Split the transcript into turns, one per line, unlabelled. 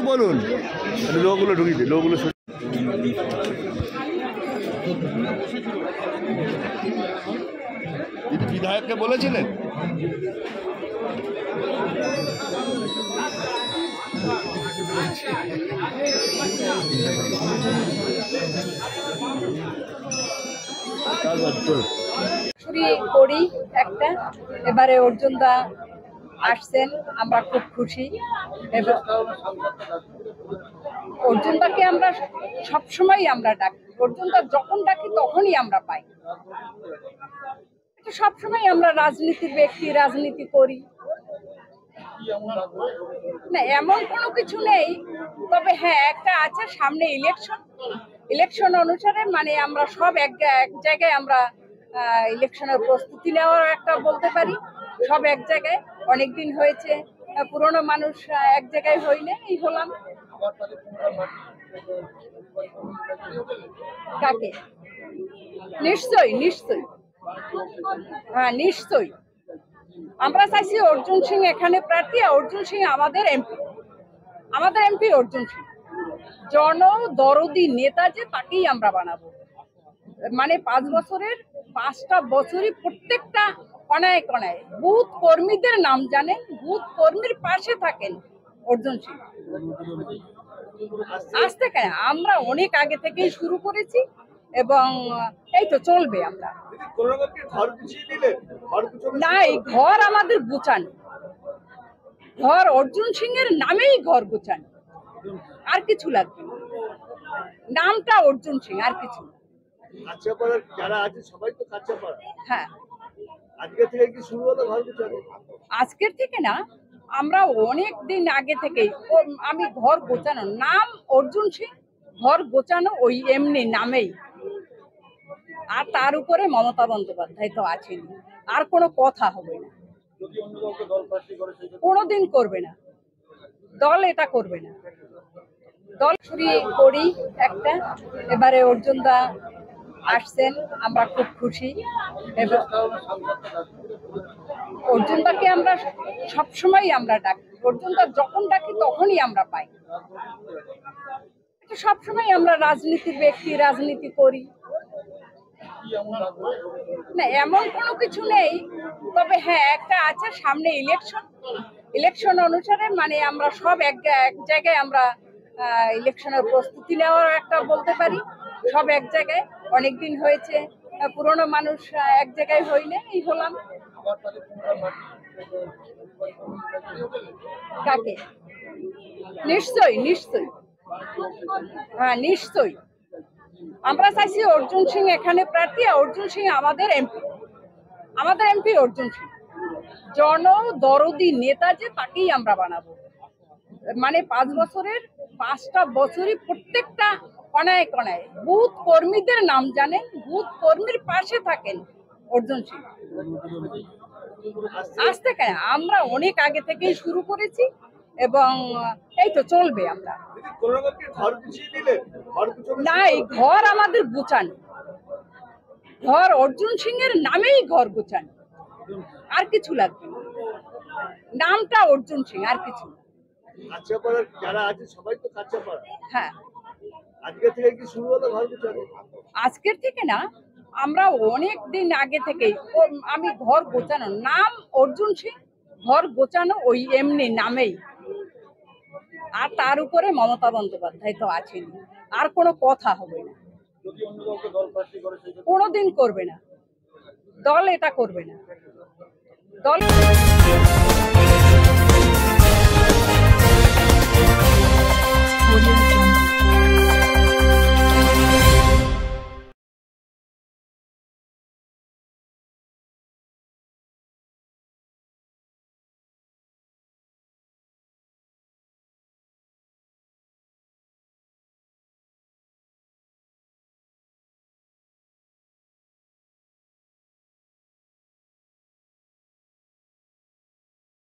বলুন লোকগুলো ঢুকিয়ে দিই লোকগুলো বিধায়ককে বলেছিলেন
করি একটা এবারে অর্জুন দা আসছেন, আমরা খুব খুশি। এবং অর্জুন দাকে আমরা সবসময় আমরা ডাকি, অর্জুন দা যখন ডাকি তখনই আমরা পাই। সবসময় আমরা রাজনীতির ব্যক্তি, রাজনীতি করি না এমন কোনো কিছু নেই। তবে হ্যাঁ একটা আছে, সামনে ইলেকশন অনুসারে মানে আমরা সব এক জায়গায় আমরা ইলেকশনের প্রস্তুতি নেওয়ার একটা বলতে পারি। সব এক জায়গায়, অনেকদিন হয়েছে, পুরনো মানুষ এক জায়গায় হইলে এই হলাম। কাকে? নিশ্চয়ই নিশ্চয়ই, হ্যাঁ নিশ্চয়ই আমরা চাইছি অর্জুন সিং এখানে প্রার্থী। অর্জুন সিং আমাদের এমপি অর্জুন সিং জনদরদি নেতা, যে তাকেই আমরা বানাবো। মানে 5 বছরের 5টা বছরই প্রত্যেকটা কণায় কণায় বুথ কর্মীদের নাম জানেন, বুথ কর্মীর পাশে থাকেন অর্জুন সিং। আজ থেকে আমরা অনেক আগে থেকেই শুরু করেছি এবং এই তো চলবে। আমরা না, এই ঘর আমাদের গুছানো, ঘর অর্জুন সিং এর নামেই ঘর গুছানো, আর কিছু লাগবে না। নামটা অর্জুন সিং, আর কিছু।
যারা আছে সবাই তো কাঁচাপাড়া।
হ্যাঁ,
আজকে থেকে কি শুরু হলো ঘর গুছানো?
আজকের থেকে না, আমরা অনেক দিন আগে থেকেই আমি ঘর গোছানো, নাম অর্জুন সিং, ঘর গোছানো ওই এমনি নামেই। আর তার উপরে মমতা বন্দ্যোপাধ্যায় তো আছেন, আর কোনো কথা হবে না। কোনোদিন করবে না দল, এটা করবে না দল। শুরু করি একটা এবারে অর্জুন দা আসছেন, আমরা খুব খুশি। এবং অর্জুন দাকে আমরা সবসময় আমরা ডাকি, অর্জুন দা যখন ডাকি তখনই আমরা পাই। সবসময় আমরা রাজনীতির ব্যক্তি, রাজনীতি করি না এমন কোনো কিছু নেই। তবে হ্যাঁ একটা আছে, সামনে ইলেকশন অনুসারে মানে আমরা সব এক জায়গায় আমরা ইলেকশনের প্রস্তুতি নেওয়ার একটা বলতে পারি। সব এক জায়গায়, অনেকদিন হয়েছে, পুরনো মানুষ এক জায়গায় হইলে এই হলাম। কাকে? নিশ্চয়ই নিশ্চয়ই, হ্যাঁ নিশ্চয়ই আমরা চাইছি অর্জুন সিং এখানে প্রার্থী। অর্জুন সিং আমাদের এমপি অর্জুন সিং জনদরদি নেতা, যে তাকেই আমরা বানাবো। মানে 5 বছরের 5টা বছরই প্রত্যেকটা কণায় কণায় বুথ কর্মীদের নাম জানেন, বুথ কর্মীর পাশে থাকেন অর্জুন সিং। আজ থেকে আমরা অনেক আগে থেকেই শুরু করেছি এবং এই তো চলবে। আমরা না, এই ঘর আমাদের গুছানো, ঘর অর্জুন সিং এর নামেই ঘর গুছানো, আর কিছু লাগবে না। নামটা অর্জুন সিং, আর কিছু।
যারা আছে সবাই তো কাঁচাপাড়া।
হ্যাঁ,
আজকে থেকে কি শুরু হলো ঘর গুছানো?
আজকের থেকে না, আমরা অনেক দিন আগে থেকেই আমি ঘর গোছানো, নাম অর্জুন সিং, ঘর গোছানো ওই এমনি নামেই। আর তার উপরে মমতা বন্দ্যোপাধ্যায় তো আছেন, আর কোনো কথা হবে না। কোনোদিন করবে না দল, এটা করবে না দল।